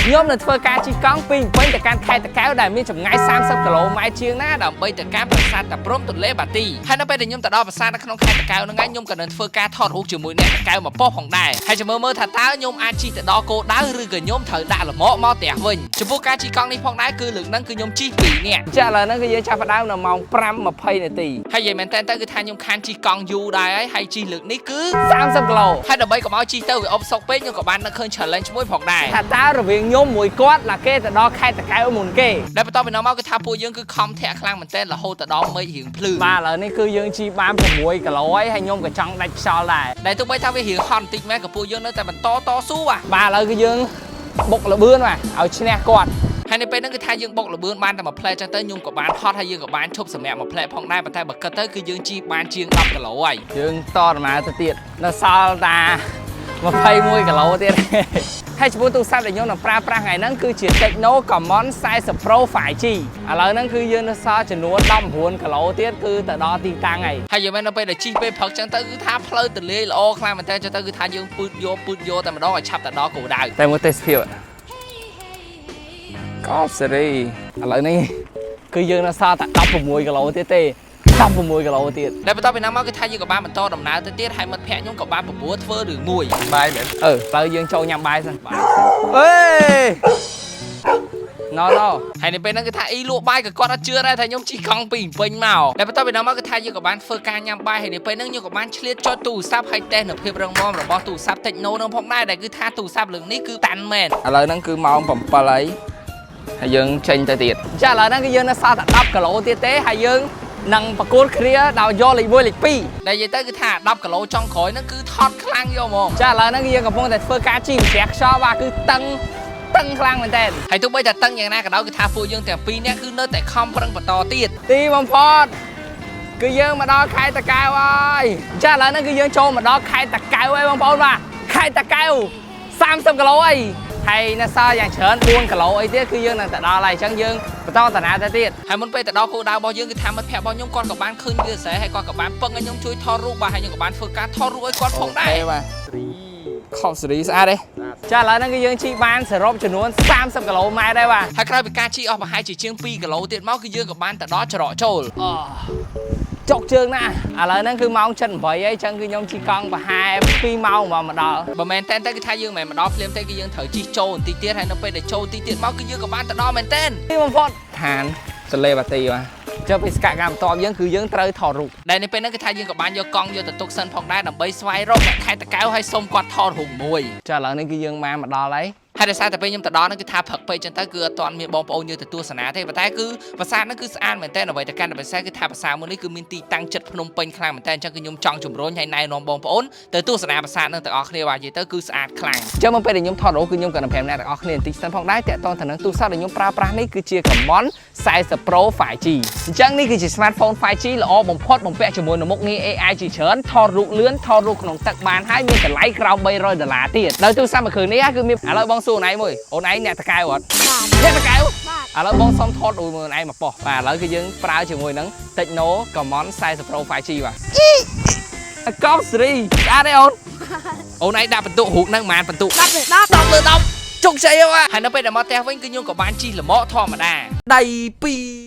ញោមនៅធ្វើការជិះកង់ពីពេញទៅកាន់ខេត្តតាកែវដែលមានចម្ងាយ30គីឡូម៉ែត្រជាងណាដើម្បីទៅកាន់ប្រាសាទតាព្រំទន្លេបាទីហើយនៅពេលដែលខ្ញុំទៅដល់ប្រាសាទនៅក្នុងខេត្តតាកែវហ្នឹងឯងខ្ញុំក៏នឹងធ្វើការថតរូបជាមួយអ្នកតាកែវមកប៉ុស្តិ៍ផងដែរហើយចាំមើលថាតើខ្ញុំអាចជិះទៅដល់គោលដៅឬក៏ខ្ញុំត្រូវដាក់លំមកផ្ទះវិញចំពោះការជិះកង់នេះផងដែរគឺលើកហ្នឹងគឺខ្ញុំជិះ2នាក់ចាឥឡូវហ្នឹងគឺយើងចាប់ផ្ដើមនៅម៉ោង 5:20 នាទីហើយនិយាយមែនតើគឺថាខ្ញុំខានជិះកង់យូរដែរហើយជិះលើកនេះគឺ30គីឡូហើយដើម្បីកុំឲ្យជិះទៅវាអបសុកពេកខ្ញុំក៏បាននឹកឃើញ challenge មួយផងដែរថាតើរវាងខ្ញុំមួយគាត់làគេទៅដល់ខេត្តតាកែវមុនគេដែលបន្តពីនោះមកគឺថាពួកយើងគឺខំធាក់ខ្លាំងមែនតើរហូតទៅដល់មេឃរៀងភ្លឺបាទឥឡូវនេះគឺយើងជិះបាន6គីឡូហើយខ្ញុំក៏ចង់ដាច់ខ្យល់ដែរដែលទោះបីថាវារៀងហត់បន្តិចមែនក៏ពួកយើងនៅតែបន្តតស៊ូបាទឥឡូវគឺយើងបុកលបឿនបាទឲ្យឈ្នះគាត់ហើយនៅពេលហ្នឹងគឺថាយើងបុកលបឿនបានតែមួយផ្លែចឹងទៅខ្ញុំក៏បានហត់ហើយយើងក៏បានឈប់សម្រាប់មួយផ្លែផងដែរប៉ុន្តែបើគិតទៅគឺយើងជិះបានជាង10គីឡូហើយយើងតដំណើរទៅទៀតនៅសល់តា21គីឡូទៀតហើយចំពោះទូរស័ព្ទដែលខ្ញុំនឹងប្រើប្រាស់ថ្ងៃហ្នឹងគឺជា Tecno Camon 40 Pro 5G ឥឡូវហ្នឹងគឺយើងនៅសល់ចំនួន19គីឡូទៀតគឺទៅដល់ទីតាំងហើយយើងមែននៅពេលដែលជិះពេលព្រឹកចឹងទៅគឺថាផ្លូវទន្លេល្អខ្លាំងមែនតើចឹងទៅគឺថាយើងពឺតយកតែម្ដងឲ្យឆាប់ទៅដល់គោលដៅតែមើលទេសភាពកោបសេរីឥឡូវនេះគឺយើងនៅសល់តែ16គីឡូទៀតទេ16គីឡូទៀតដែលបន្តពីណាមកគឺថាយើងក៏បានបន្តដំណើរទៅទៀតហើយមិត្តភក្តិខ្ញុំក៏បានបបួលធ្វើរឿងមួយបាយមែនទៅយើងចូលញ៉ាំបាយសិនបាយអេណូហើយនៅពេលហ្នឹងគឺថាអ៊ីលក់បាយក៏គាត់អត់ជឿដែរថាខ្ញុំជិះកង់ពីពេញមកដែលបន្តពីណាមកគឺថាយើងក៏បានធ្វើការញ៉ាំបាយហើយនៅពេលហ្នឹងខ្ញុំក៏បានឆ្លៀតចុចទូរស័ព្ទហើយតេស្តនៅភាពរឹងមាំរបស់ទូរស័ព្ទ Tecno នឹងផងដែរដែលគឺថាទូរស័ព្ទលើកនេះគឺតាន់មែនឥឡូវហ្នឹងគឺម៉ោង7ហើយយើងចេញទៅទៀតចាឥឡូវហ្នឹងគឺយើងនៅសល់តែ10គីឡូទៀតទេហើយយើងនឹងប្រកួតគ្នាដោយយកលេខ1លេខ2ដែលនិយាយទៅគឺថា10គីឡូចុងក្រោយហ្នឹងគឺថត់ខ្លាំងយកហ្មងចាឥឡូវហ្នឹងគឺយើងកំពុងតែធ្វើការជិះម្រះខ្យល់បាទគឺតឹងខ្លាំងមែនតើហើយទោះបីតែតឹងយ៉ាងណាក៏ដោយគឺថាពួកយើងទាំងពីរនាក់គឺនៅតែខំប្រឹងបន្តទៀតទីបំផុតគឺយើងមកដល់ខេត្តតាកែវហើយចាឥឡូវហ្នឹងគឺយើងចូលមកដល់ខេត្តតាកែវហើយបងប្អូនបាទខេត្តតាកែវ30គីឡូហើយហើយនៅសល់យ៉ាងច្រើន4គីឡូអីទៀតគឺយើងនឹងទៅដល់ហើយអញ្ចឹងយើងបន្តដំណើរទៅទៀតហើយមុនពេលទៅដល់គោលដៅរបស់យើងគឺថាមិត្តភក្តិរបស់ខ្ញុំគាត់ក៏បានឃើញវាស្រែហើយគាត់ក៏បានពឹងឲ្យខ្ញុំជួយថតរូបបាទហើយខ្ញុំក៏បានធ្វើការថតរូបឲ្យគាត់ផងដែរបាទខំសេរីស្អាតទេចាឥឡូវហ្នឹងគឺយើងជិះបានសរុបចំនួន30គីឡូម៉ែត្រដែរបាទហើយក្រោយពីការជិះអស់ប្រហែលជាជាង2គីឡូទៀតមកគឺយើងក៏បានទៅដល់ច្រកចូលចុកជើងណាឥឡូវហ្នឹងគឺម៉ោង 7:08 ហើយអញ្ចឹងគឺខ្ញុំជិះកង់ប្រហែល2ម៉ោងមកដល់បើមែនតែគឺថាយើងមិនមកដល់ភ្លាមទេគឺយើងត្រូវជិះចូលបន្តិចទៀតហើយនៅពេលដែលចូលបន្តិចទៀតមកគឺយើងក៏បានទៅដល់មែនតែទីបំផុតឋានទន្លេបាទីបាទចុះពីសកកម្មបន្ទាប់យើងគឺយើងត្រូវថតរូបដែលនៅពេលហ្នឹងគឺថាយើងក៏បានយកកង់យកទៅទុកសិនផងដែរដើម្បីស្វែងរកអ្នកខេត្តតាកែវហើយសុំគាត់ថតរូបមួយចាឥឡូវនេះគឺយើងមកដល់ហើយហើយដោយសារតែពេលខ្ញុំទៅដល់ហ្នឹងគឺថាព្រឹកពេកចឹងទៅគឺអត់ទាន់មានបងប្អូនយើងទៅទស្សនាទេប៉ុន្តែគឺប្រាសាទហ្នឹងគឺស្អាតមែនតើអ្វីតែកាន់តែពិសេសគឺថាប្រាសាទមួយនេះគឺមានទីតាំងចិត្តភ្នំពេញខ្លាំងមែនតើអញ្ចឹងគឺខ្ញុំចង់ជំរុញឲ្យណែនាំបងប្អូនទៅទស្សនាប្រាសាទហ្នឹងទាំងអស់គ្នាបាទនិយាយទៅគឺស្អាតខ្លាំងអញ្ចឹងមកពេលដែលខ្ញុំថតរូបគឺខ្ញុំក៏នឹងប្រាប់អ្នកទាំងអស់គ្នាបន្តិចសិនផងដែរតាក់ទងទៅនឹងទូរស័ព្ទដែលខ្ញុំប្រើប្រាស់នេះគឺជា Camon 40 Pro 5G អញ្ចឹងនេះគឺជា smartphone 5G ល្អបំផុតបំពាក់ជាមួយនឹងមុខងារ AI ជាច្រើនថតរូបលឿនថតរូបក្នុងទឹកបានហើយមានតម្លៃក្រោម$300ទៀតនៅទូរស័ព្ទមួយគ្រឿងនេះគឺមានឥឡូវបងសួរអូនឯងមួយអូនឯងអ្នកតាកែវអត់អ្នកតាកែវឥឡូវបងសុំថតមួយឯងមកប៉ុស្តិ៍បាទឥឡូវគឺយើងប្រើជាមួយនឹង Tecno Camon 40 Pro 5G បាទកោបសេរីស្អាតទេអូនឯងដាក់បន្ទុករូបហ្នឹងប៉ុន្មានបន្ទុក10លើ10ជោគជ័យហើយនៅពេលដែលមកផ្ទះវិញគឺខ្ញុំក៏បានជិះលំអធម្មតាដៃ2